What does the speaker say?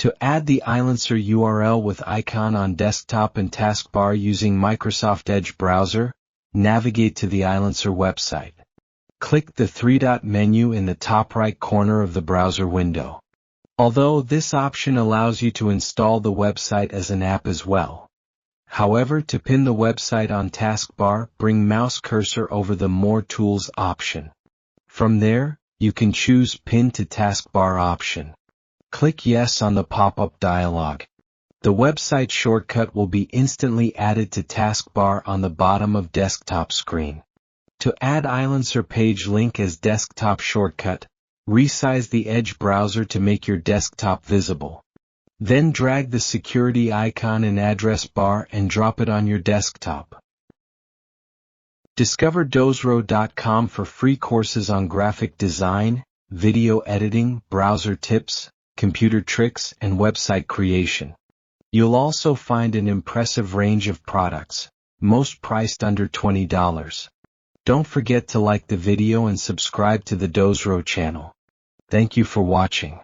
To add the Ylancer URL with icon on desktop and taskbar using Microsoft Edge browser, navigate to the Ylancer website. Click the three-dot menu in the top right corner of the browser window. Although this option allows you to install the website as an app as well. However, to pin the website on taskbar, bring mouse cursor over the More Tools option. From there, you can choose Pin to Taskbar option. Click Yes on the pop-up dialog. The website shortcut will be instantly added to taskbar on the bottom of desktop screen. To add Ylancer page link as desktop shortcut, resize the Edge browser to make your desktop visible. Then drag the security icon in address bar and drop it on your desktop. Discover dozro.com for free courses on graphic design, video editing, browser tips, computer tricks, and website creation. You'll also find an impressive range of products, most priced under $20. Don't forget to like the video and subscribe to the Dozro channel. Thank you for watching.